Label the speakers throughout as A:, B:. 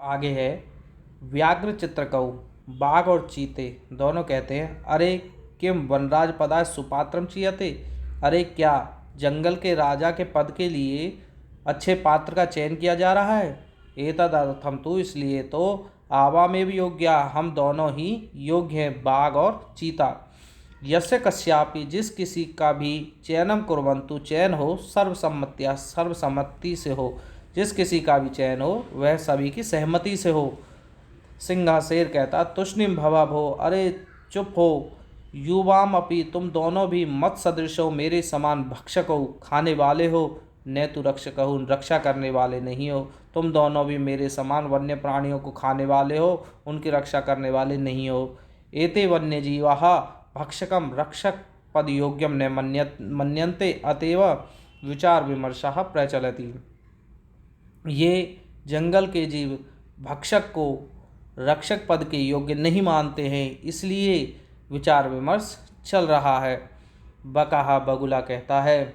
A: आगे है। व्याघ्र चित्रकऊ, बाघ और चीते दोनों कहते हैं, अरे किम वनराज पदाय सुपात्रम चीयते। अरे क्या जंगल के राजा के पद के लिए अच्छे पात्र का चयन किया जा रहा है। एतदर्थम तो इसलिए तो आवा में भी योग्य, हम दोनों ही योग्य हैं, बाघ और चीता। यस्य कस्यापि जिस किसी का भी चयनम कुर्वन्तु चयन हो सर्वसम्मत्या सर्वसम्मति से हो, जिस किसी का भी चयन हो वह सभी की सहमति से हो। सिंहा शेर कहता, तुष्णिम भवा भो, अरे चुप हो। युवाम अपि तुम दोनों भी मत सदृश हो, मेरे समान भक्षक हो, खाने वाले हो, न तो रक्षक हो, रक्षा करने वाले नहीं हो। तुम दोनों भी मेरे समान वन्य प्राणियों को खाने वाले हो, उनकी रक्षा करने वाले नहीं हो। एते वन्य जीवाः भक्षकम रक्षक पद योग्यम न मन्यन्ते अतएव विचार विमर्शः प्रचलति। ये जंगल के जीव भक्षक को रक्षक पद के योग्य नहीं मानते हैं, इसलिए विचार विमर्श चल रहा है। बकाहा बगुला कहता है,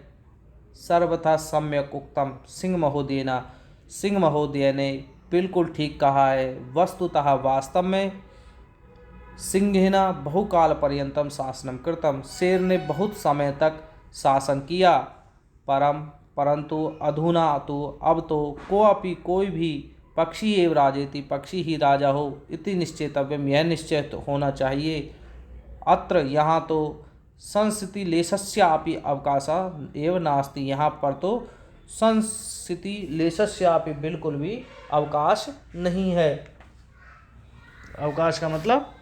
A: सर्वथा सम्यक उक्तम सिंह महोदयना, सिंह महोदय ने बिल्कुल ठीक कहा है। वस्तुतः वास्तव में सिंहेन बहुकाल पर्यंतम शासनम कृतम, शेर ने बहुत समय तक शासन किया। परंतु अधुना तो अब तो कोअपि कोई भी पक्षी एव राजेति, पक्षी ही राजा हो, इति निश्चेतव्यम, यह निश्चय होना चाहिए। अत्र यहाँ तो संस्थिति लेशस्यापि अवकाशः एव नास्ति, यहाँ पर तो संस्थिति लेशस्यापि बिल्कुल भी अवकाश नहीं है। अवकाश का मतलब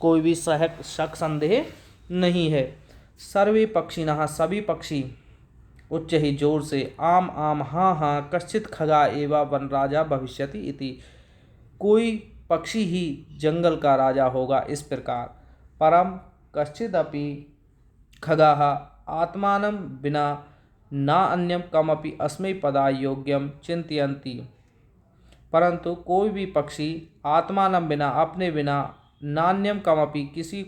A: कोई भी शक संदेह नहीं है। सर्वे पक्षिणः सभी पक्षी, उच्च ही जोर से, आम आम हाँ हाँ, कश्चित खगा एवं वनराजा भविष्यति इति, कोई पक्षी ही जंगल का राजा होगा इस प्रकार। परम कश्चिदपि खगाः आत्मानं विना न अन्यम कमपि अस्मै पदाय योग्यम चिंतयन्ति, परंतु कोई भी पक्षी आत्मानं बिना, अपने बिना, नान्यम कमपि किसी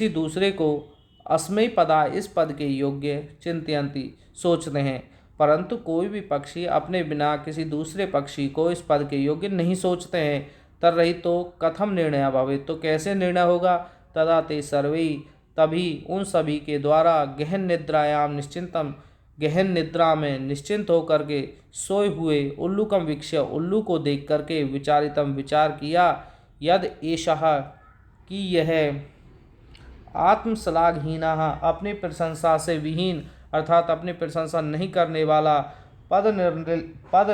A: दूसरे को अस्मै पदा इस पद के योग्य चिंतयन्ति सोचते हैं, परंतु कोई भी पक्षी अपने बिना किसी दूसरे पक्षी को इस पद के योग्य नहीं सोचते हैं। तर्हि तो कथम निर्णय भवेत्, तो कैसे निर्णय होगा। तदा ते सर्वे, तभी उन सभी के द्वारा गहन निद्रायाम निश्चिंतम, गहन निद्रा में निश्चिंत होकर के सोए हुए उल्लूकम वीक्ष्य, उल्लू को देख करके विचारितम विचार किया, यद एषः कि यह आत्मश्लाघहीना, अपनी प्रशंसा से विहीन अर्थात अपनी प्रशंसा नहीं करने वाला, पद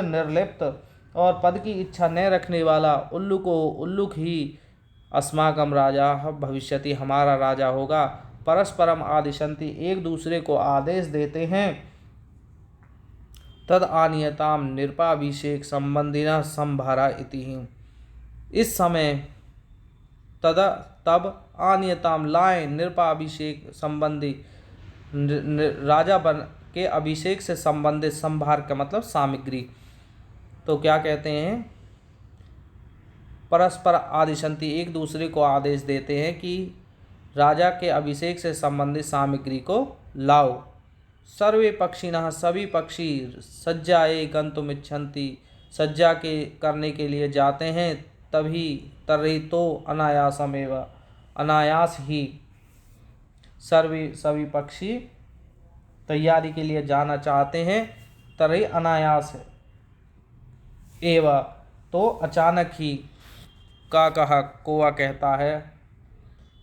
A: निर्लिप्त और पद की इच्छा न रखने वाला उल्लुक ही अस्माकं राजा भविष्यति, हमारा राजा होगा। परस्परम आदिशन्ति, एक दूसरे को आदेश देते हैं। तद आनीयताम निरपाभिषेक संबंधिना संभारा इति, इस समय तब आनीयताम लाएं निरपाभिषेक संबंधी, राजा बन के अभिषेक से संबंधित, संभार का मतलब सामग्री। तो क्या कहते हैं, परस्पर आदिशंति, एक दूसरे को आदेश देते हैं कि राजा के अभिषेक से संबंधित सामग्री को लाओ। सर्वे पक्षिणः सभी पक्षी सज्जाए गंतुम इच्छन्ति, सज्जा के करने के लिए जाते हैं। तर्हि तो अनायासमेव, अनायास ही सभी पक्षी तैयारी के लिए जाना चाहते हैं। तर्हि अनायास है, एवं तो अचानक ही, का कहा कोआ कहता है,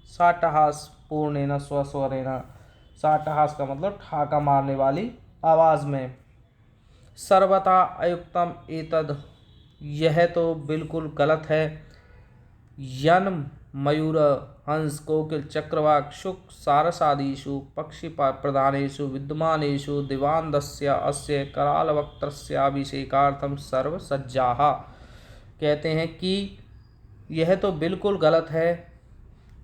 A: साटहास पूर्णेन स्वस्वरेण, साटहास का मतलब ठाका मारने वाली आवाज़ में। सर्वथा अयुक्तम एतद, यह तो बिल्कुल गलत है। यन मयूर हंस कोकिल चक्रवाक शुक सारसादिषु पक्षी प्रधानेषु विद्यमानेषु दिवान्दस्य अस्य करालवक्त्रस्याभिषेकार्थं सर्वसज्जाः, कहते हैं कि यह तो बिल्कुल गलत है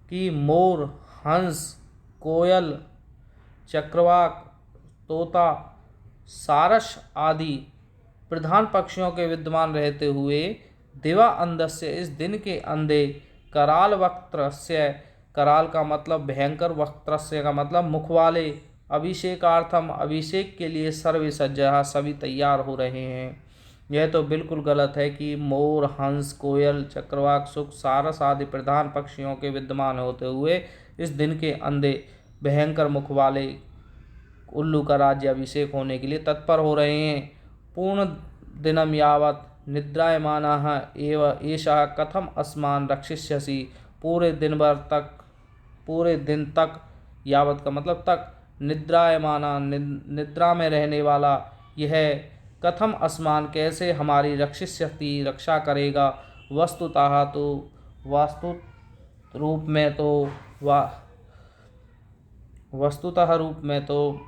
A: कि मोर, हंस, कोयल, चक्रवाक, तोता, सारस आदि प्रधान पक्षियों के विद्यमान रहते हुए दिवा अंधस्य, इस दिन के अंधे, कराल वक्त्रस्य, कराल का मतलब भयंकर, वक्त्रस्य का मतलब मुख वाले, अभिषेकार्थम अभिषेक के लिए सर्वे सज्जा, सभी तैयार हो रहे हैं। यह तो बिल्कुल गलत है कि मोर, हंस, कोयल, चक्रवाक, सुख, सारस आदि प्रधान पक्षियों के विद्यमान होते हुए इस दिन के अंधे भयंकर मुख वाले उल्लू का राज्याभिषेक होने के लिए तत्पर हो रहे हैं। पूर्ण दिनम यावत् निद्रायमानः एव एषः कथम अस्मान् रक्षिष्यसि। पूरे दिन तक, यावत का मतलब तक, निद्रायमाना निद्रा में रहने वाला यह कथम अस्मान कैसे हमारी रक्षिष्यति रक्षा करेगा। वस्तुतः तो वास्तु रूप में तो वा वस्तुतः रूप में तो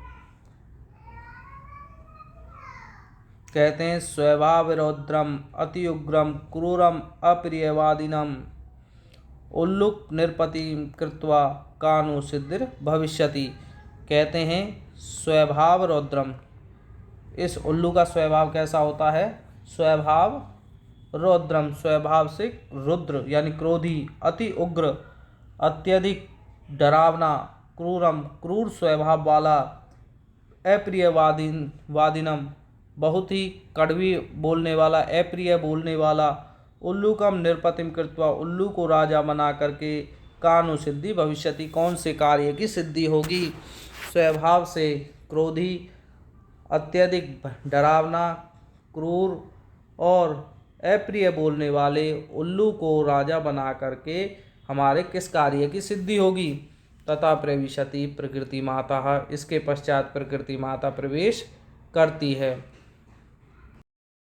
A: कहते हैं स्वभाव रौद्रम अति उग्रम क्रूरम अप्रियवादिनम उल्लुक निरपति कृत्वा कानु सिद्धिर भविष्यति। कहते हैं स्वभाव रौद्रम, इस उल्लू का स्वभाव कैसा होता है। स्वभाव रौद्रम, स्वभाव से रुद्र यानी क्रोधी, अति उग्र अत्यधिक डरावना, क्रूरम क्रूर स्वभाव वाला, वादिनम बहुत ही कड़वी बोलने वाला, अप्रिय बोलने वाला, उल्लूकम निरपतिम कृत्वा उल्लू को राजा बना करके कानु सिद्धि भविष्यति कौन से कार्य की सिद्धि होगी। स्वभाव से क्रोधी, अत्यधिक डरावना, क्रूर और अप्रिय बोलने वाले उल्लू को राजा बना करके हमारे किस कार्य की सिद्धि होगी। तथा प्रविशति प्रकृति माता, इसके पश्चात प्रकृति माता प्रवेश करती है।